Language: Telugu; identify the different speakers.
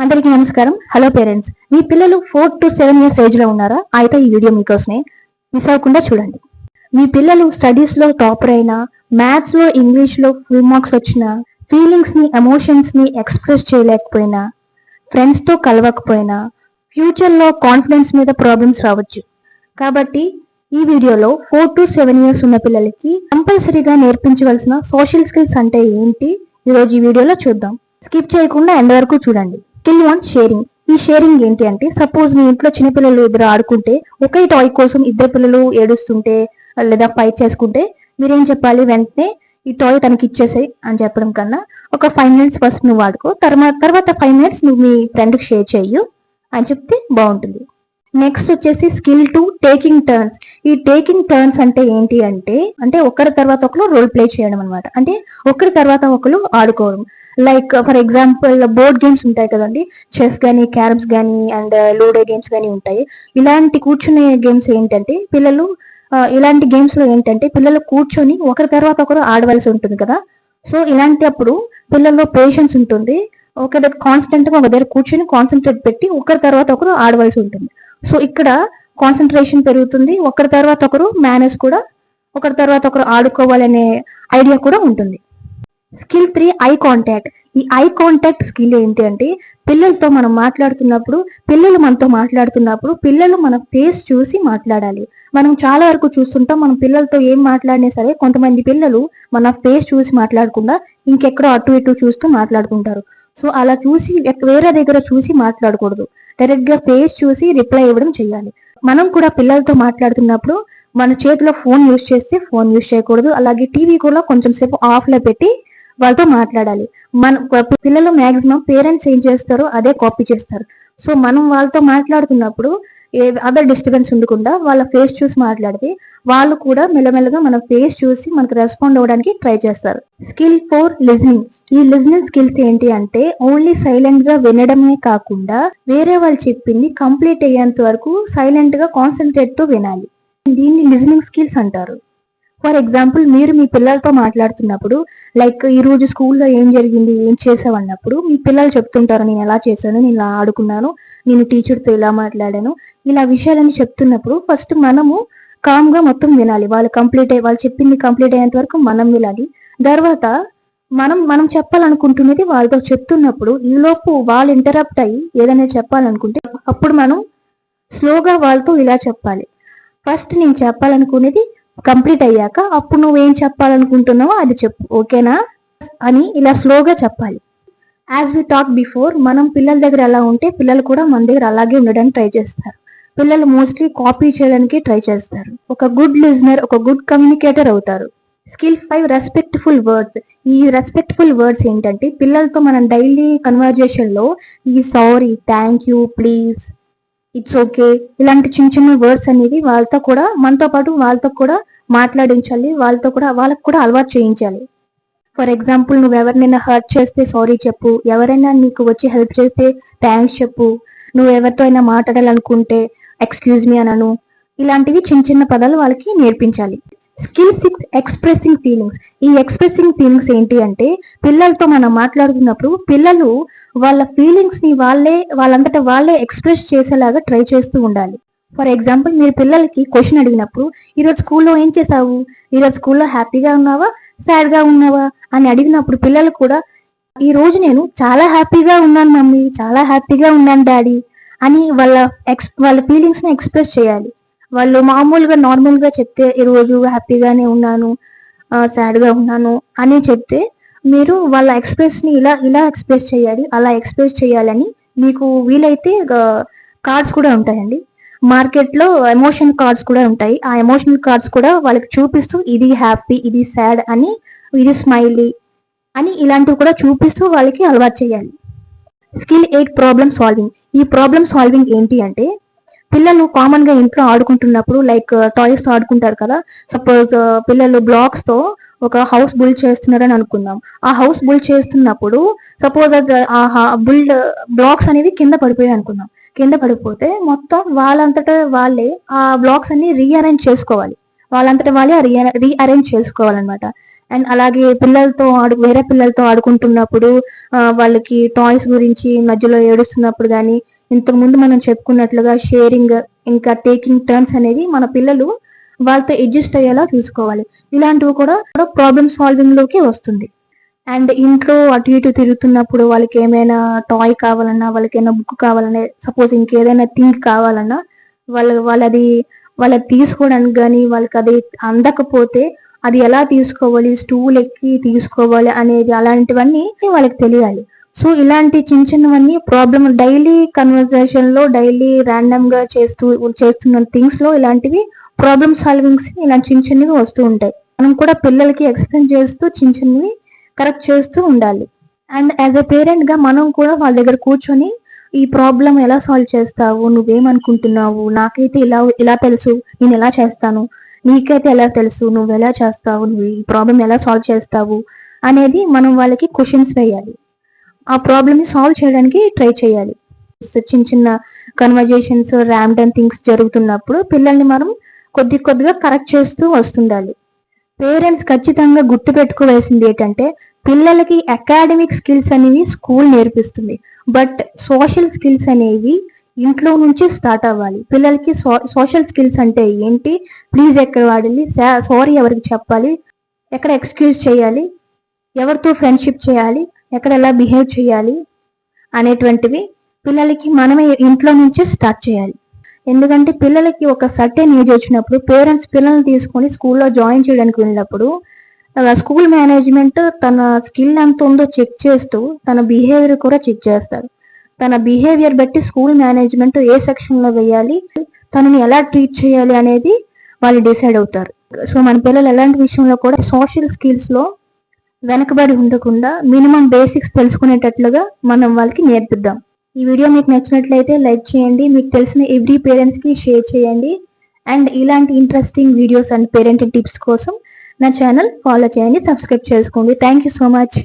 Speaker 1: అందరికీ నమస్కారం. హలో పేరెంట్స్, మీ పిల్లలు 4 to 7 years ఏజ్ లో ఉన్నారా? అయితే ఈ వీడియో మీకోసమే. మిస్ అవ్వకుండా చూడండి. మీ పిల్లలు స్టడీస్ లో టాపర్ అయినా, మ్యాథ్స్ లో, ఇంగ్లీష్ లో ఫుల్ మార్క్స్ వచ్చినా, ఫీలింగ్స్ ని, ఎమోషన్స్ ని ఎక్స్ప్రెస్ చేయలేకపోయినా, ఫ్రెండ్స్ తో కలవకపోయినా, ఫ్యూచర్ లో కాన్ఫిడెన్స్ మీద ప్రాబ్లమ్స్ రావచ్చు. కాబట్టి ఈ వీడియోలో 4 to 7 years ఉన్న పిల్లలకి కంపల్సరీగా నేర్పించవలసిన సోషల్ స్కిల్స్ అంటే ఏంటి ఈరోజు ఈ వీడియోలో చూద్దాం. స్కిప్ చేయకుండా ఎండ్ వరకు చూడండి. Skill 1, sharing. ఈ షేరింగ్ ఏంటి అంటే, సపోజ్ మీ ఇంట్లో చిన్నపిల్లలు ఇద్దరు ఆడుకుంటే, ఒకే టాయ్ కోసం ఇద్దరు పిల్లలు ఏడుస్తుంటే లేదా ఫైట్ చేసుకుంటే మీరేం చెప్పాలి? వెంటనే ఈ టాయ్ తనకి ఇచ్చేసాయి అని చెప్పడం కన్నా, ఒక 5 minutes ఫస్ట్ నువ్వు ఆడుకో, తర్వాత 5 minutes నువ్వు మీ ఫ్రెండ్కి షేర్ చెయ్యు అని చెప్తే బాగుంటుంది. నెక్స్ట్ వచ్చేసి స్కిల్ 2, టేకింగ్ టర్న్స్. ఈ టేకింగ్ టర్న్స్ అంటే ఏంటి అంటే ఒకరి తర్వాత ఒకరు రోల్ ప్లే చేయడం అనమాట. అంటే ఒకరి తర్వాత ఒకరు ఆడుకోవడం. Like for example board games ఉంటాయి కదండి, చెస్ కానీ, క్యారమ్స్ కానీ అండ్ లూడో గేమ్స్ కానీ ఉంటాయి. ఇలాంటి కూర్చునే గేమ్స్ ఏంటంటే ఇలాంటి గేమ్స్ లో ఏంటంటే పిల్లలు కూర్చొని ఒకరి తర్వాత ఒకరు ఆడవలసి ఉంటుంది కదా. సో ఇలాంటప్పుడు పిల్లల్లో పేషెన్స్ ఉంటుంది. ఒక దగ్గర కాన్స్టెంట్ గా ఒక దగ్గర కూర్చొని కాన్సన్ట్రేట్ పెట్టి ఒకరి తర్వాత ఒకరు ఆడవలసి ఉంటుంది. సో ఇక్కడ కాన్సన్ట్రేషన్ పెరుగుతుంది, ఒకరి తర్వాత ఒకరు మేనేజ్ కూడా, ఒకరి తర్వాత ఒకరు ఆడుకోవాలనే ఐడియా కూడా ఉంటుంది. Skill 3, eye contact. ఈ ఐ కాంటాక్ట్ స్కిల్ ఏంటి అంటే, పిల్లలతో మనం మాట్లాడుతున్నప్పుడు, పిల్లలు మనతో మాట్లాడుతున్నప్పుడు పిల్లలు మన ఫేస్ చూసి మాట్లాడాలి. మనం చాలా వరకు చూస్తుంటాం, మనం పిల్లలతో ఏం మాట్లాడినా సరే కొంతమంది పిల్లలు మన ఫేస్ చూసి మాట్లాడకుండా ఇంకెక్కడో అటు ఇటు చూస్తూ మాట్లాడుకుంటారు. సో అలా చూసి వేరే దగ్గర చూసి మాట్లాడకూడదు, డైరెక్ట్ గా ఫేస్ చూసి రిప్లై ఇవ్వడం చేయాలి. మనం కూడా పిల్లలతో మాట్లాడుతున్నప్పుడు మన చేతిలో ఫోన్ యూజ్ చేస్తే ఫోన్ యూజ్ చేయకూడదు. అలాగే టీవీ కూడా కొంచెం సేపు ఆఫ్ లో పెట్టి వాళ్ళతో మాట్లాడాలి. మన పిల్లలు మాక్సిమం పేరెంట్స్ ఏం చేస్తారో అదే కాపీ చేస్తారు. సో మనం వాళ్ళతో మాట్లాడుతున్నప్పుడు అదర్ డిస్టర్బెన్స్ ఉండకుండా వాళ్ళ ఫేస్ చూసి మాట్లాడితే వాళ్ళు కూడా మెల్లమెల్లగా మన ఫేస్ చూసి మనకు రెస్పాండ్ అవ్వడానికి ట్రై చేస్తారు. Skill 4, listening. ఈ లిజనింగ్ స్కిల్స్ ఏంటి అంటే, ఓన్లీ సైలెంట్ గా వినడమే కాకుండా వేరే వాళ్ళు చెప్పింది కంప్లీట్ అయ్యేంత వరకు సైలెంట్ గా కాన్సన్ట్రేట్ తో వినాలి. దీన్ని లిజనింగ్ స్కిల్స్ అంటారు. ఫర్ ఎగ్జాంపుల్, మీరు మీ పిల్లలతో మాట్లాడుతున్నప్పుడు, లైక్ ఈ రోజు స్కూల్లో ఏం జరిగింది, ఏం చేసావు అన్నప్పుడు మీ పిల్లలు చెప్తుంటారు, నేను ఎలా చేశాను, నేను ఇలా ఆడుకున్నాను, నేను టీచర్తో ఇలా మాట్లాడాను, ఇలా విషయాలని చెప్తున్నప్పుడు ఫస్ట్ మనము కామ్ గా మొత్తం వినాలి. వాళ్ళు చెప్పింది కంప్లీట్ అయ్యేంత వరకు మనం వినాలి. తర్వాత మనం చెప్పాలనుకుంటున్నది వాళ్ళతో చెప్తున్నప్పుడు ఈలోపు వాళ్ళు ఇంటరప్ట్ అయ్యి ఏదైనా చెప్పాలనుకుంటే అప్పుడు మనం స్లోగా వాళ్ళతో ఇలా చెప్పాలి. ఫస్ట్ నేను చెప్పాలనుకునేది కంప్లీట్ అయ్యాక అప్పుడు నువ్వేం చెప్పాలనుకుంటున్నావో అది చెప్పు, ఓకేనా అని ఇలా స్లోగా చెప్పాలి. యాజ్ వి టాక్ బిఫోర్, మనం పిల్లల దగ్గర ఎలా ఉంటే పిల్లలు కూడా మన దగ్గర అలాగే ఉండడానికి ట్రై చేస్తారు. పిల్లలు మోస్ట్లీ కాపీ చేయడానికి ట్రై చేస్తారు. ఒక గుడ్ లిజనర్, ఒక గుడ్ కమ్యూనికేటర్ అవుతారు. Skill 5, respectful words. ఈ రెస్పెక్ట్ఫుల్ వర్డ్స్ ఏంటంటే, పిల్లలతో మనం డైలీ కన్వర్జేషన్ లో ఈ sorry, thank you, please, it's okay, ఇలాంటి చిన్న చిన్న వర్డ్స్ అనేవి వాళ్ళతో కూడా, మనతో పాటు వాళ్ళతో కూడా మాట్లాడించాలి. వాళ్ళకు కూడా అలవాటు చేయించాలి. ఫర్ ఎగ్జాంపుల్, నువ్వు ఎవరినైనా హర్ట్ చేస్తే సారీ చెప్పు, ఎవరైనా నీకు వచ్చి హెల్ప్ చేస్తే థ్యాంక్స్ చెప్పు, నువ్వు ఎవరితో అయినా మాట్లాడాలనుకుంటే ఎక్స్క్యూజ్ మీ అనను. ఇలాంటివి చిన్న చిన్న పదాలు వాళ్ళకి నేర్పించాలి. Skill 6, expressing feelings. ఈ ఎక్స్ప్రెసింగ్ ఫీలింగ్స్ ఏంటి అంటే, పిల్లలతో మనం మాట్లాడుతున్నప్పుడు పిల్లలు వాళ్ళ ఫీలింగ్స్ ని వాళ్ళంతటా వాళ్ళే ఎక్స్ప్రెస్ చేసేలాగా ట్రై చేస్తూ ఉండాలి. ఫర్ ఎగ్జాంపుల్, మీరు పిల్లలకి క్వశ్చన్ అడిగినప్పుడు, ఈరోజు స్కూల్లో ఏం చేసావు, ఈరోజు స్కూల్లో హ్యాపీగా ఉన్నావా, సాడ్ గా ఉన్నావా అని అడిగినప్పుడు పిల్లలు కూడా, ఈ రోజు నేను చాలా హ్యాపీగా ఉన్నాను మమ్మీ, చాలా హ్యాపీగా ఉన్నాను డాడీ అని వాళ్ళ ఫీలింగ్స్ ని ఎక్స్ప్రెస్ చేయాలి. వాళ్ళు మామూలుగా నార్మల్ గా చెప్తే, ఈ రోజు హ్యాపీగానే ఉన్నాను, సాడ్ గా ఉన్నాను అని చెప్తే, మీరు వాళ్ళ ఎక్స్ప్రెస్ ని ఇలా ఎక్స్ప్రెస్ చేయాలి, అలా ఎక్స్ప్రెస్ చేయాలని. మీకు వీలైతే కార్డ్స్ కూడా ఉంటాయండి మార్కెట్ లో, ఎమోషన్ కార్డ్స్ కూడా ఉంటాయి. ఆ ఎమోషనల్ కార్డ్స్ కూడా వాళ్ళకి చూపిస్తూ, ఇది హ్యాపీ, ఇది సాడ్ అని, ఇది స్మైలీ అని ఇలాంటివి కూడా చూపిస్తూ వాళ్ళకి అలవాటు చేయాలి. Skill 8, problem solving. ఈ ప్రాబ్లమ్ సాల్వింగ్ ఏంటి అంటే, పిల్లలు కామన్ గా ఇంట్లో ఆడుకుంటున్నప్పుడు, లైక్ టాయ్స్ తో ఆడుకుంటారు కదా. సపోజ్ పిల్లలు బ్లాక్స్ తో ఒక హౌస్ బిల్డ్ చేస్తున్నారని అనుకుందాం. ఆ హౌస్ బిల్డ్ చేస్తున్నప్పుడు సపోజ్ బ్లాక్స్ అనేవి కింద పడిపోయాయి అనుకుందాం. కింద పడిపోతే మొత్తం వాళ్ళంతటా వాళ్ళే ఆ బ్లాక్స్ అన్ని రీఅరేంజ్ చేసుకోవాలి. వాళ్ళంతట వాళ్ళే రీఅరేంజ్ చేసుకోవాలన్నమాట. అండ్ అలాగే వేరే పిల్లలతో ఆడుకుంటున్నప్పుడు వాళ్ళకి టాయ్స్ గురించి మధ్యలో ఏడుస్తున్నప్పుడు కానీ, ఇంతకు ముందు మనం చెప్పుకున్నట్లుగా షేరింగ్ ఇంకా టేకింగ్ టర్న్స్ అనేది మన పిల్లలు వాళ్ళతో అడ్జస్ట్ అయ్యేలా చూసుకోవాలి. ఇలాంటివి కూడా ప్రాబ్లమ్ సాల్వింగ్ లోకి వస్తుంది. అండ్ ఇంట్లో అటు ఇటు తిరుగుతున్నప్పుడు వాళ్ళకి ఏమైనా టాయ్ కావాలన్నా, వాళ్ళకి ఏమైనా బుక్ కావాలన్నా, సపోజ్ ఇంకేదైనా థింగ్ కావాలన్నా వాళ్ళది తీసుకోవడానికి కానీ, వాళ్ళకి అది అందకపోతే అది ఎలా తీసుకోవాలి, స్టూల్ ఎక్కి తీసుకోవాలి అనేది అలాంటివన్నీ వాళ్ళకి తెలియాలి. సో ఇలాంటి చిన్న చిన్నవన్నీ ప్రాబ్లమ్ డైలీ కన్వర్జేషన్ లో డైలీ ర్యాండమ్ గా చేస్తున్న థింగ్స్ లో ఇలాంటివి ప్రాబ్లమ్ సాల్వింగ్స్ ఇలాంటి చిన్న చిన్నవి వస్తూ ఉంటాయి. మనం కూడా పిల్లలకి ఎక్స్ప్లెయిన్ చేస్తూ చిన్న చిన్నవి కరెక్ట్ చేస్తూ ఉండాలి. అండ్ యాజ్ ఎ పేరెంట్ గా మనం కూడా వాళ్ళ దగ్గర కూర్చొని ఈ ప్రాబ్లం ఎలా సాల్వ్ చేస్తావు, నువ్వేమనుకుంటున్నావు, నాకైతే ఇలా తెలుసు, నేను ఎలా చేస్తాను, నీకైతే ఎలా తెలుసు, నువ్వు ఎలా చేస్తావు, నువ్వు ఈ ప్రాబ్లం ఎలా సాల్వ్ చేస్తావు అనేది మనం వాళ్ళకి క్వశ్చన్స్ వేయాలి. ఆ ప్రాబ్లమ్ ని సాల్వ్ చేయడానికి ట్రై చేయాలి. చిన్న చిన్న కన్వర్జేషన్స్ ర్యాండమ్ థింగ్స్ జరుగుతున్నప్పుడు పిల్లల్ని మనం కొద్దిగా కరెక్ట్ చేస్తూ వస్తుండాలి. పేరెంట్స్ ఖచ్చితంగా గుర్తుపెట్టుకోవాల్సింది ఏంటంటే, పిల్లలకి అకాడమిక్ స్కిల్స్ అనేవి స్కూల్ నేర్పిస్తుంది, బట్ సోషల్ స్కిల్స్ అనేవి ఇంట్లో నుంచి స్టార్ట్ అవ్వాలి. పిల్లలకి సోషల్ స్కిల్స్ అంటే ఏంటి, ప్లీజ్ ఎక్కడ వాడాలి, సారీ ఎవరికి చెప్పాలి, ఎక్కడ ఎక్స్క్యూజ్ చేయాలి, ఎవరితో ఫ్రెండ్షిప్ చేయాలి, ఎక్కడ ఎలా బిహేవ్ చేయాలి అనేటువంటివి పిల్లలకి మనమే ఇంట్లో నుంచే స్టార్ట్ చేయాలి. ఎందుకంటే పిల్లలకి ఒక సర్టెన్ ఏజ్ వచ్చినప్పుడు పేరెంట్స్ పిల్లల్ని తీసుకొని స్కూల్లో జాయిన్ చేయడానికి వెళ్ళినప్పుడు స్కూల్ మేనేజ్మెంట్ తన స్కిల్ ఎంత ఉందో చెక్ చేస్తూ తన బిహేవియర్ కూడా చెక్ చేస్తారు. తన బిహేవియర్ బట్టి స్కూల్ మేనేజ్మెంట్ ఏ సెక్షన్ లో వేయాలి, తనని ఎలా ట్రీట్ చేయాలి అనేది వాళ్ళు డిసైడ్ అవుతారు. సో మన పిల్లలు ఎలాంటి విషయంలో కూడా సోషల్ స్కిల్స్ లో వెనకబడి ఉండకుండా మినిమం బేసిక్స్ తెలుసుకునేటట్లుగా మనం వాళ్ళకి నేర్పిద్దాం. ఈ వీడియో మీకు నచ్చినట్లయితే లైక్ చేయండి, మీకు తెలిసిన ఎవ్రీ పేరెంట్స్ కి షేర్ చేయండి. అండ్ ఇలాంటి interesting videos and parenting tips కోసం నా ఛానల్ ఫాలో చేయండి, సబ్స్క్రైబ్ చేసుకోండి. Thank you so much.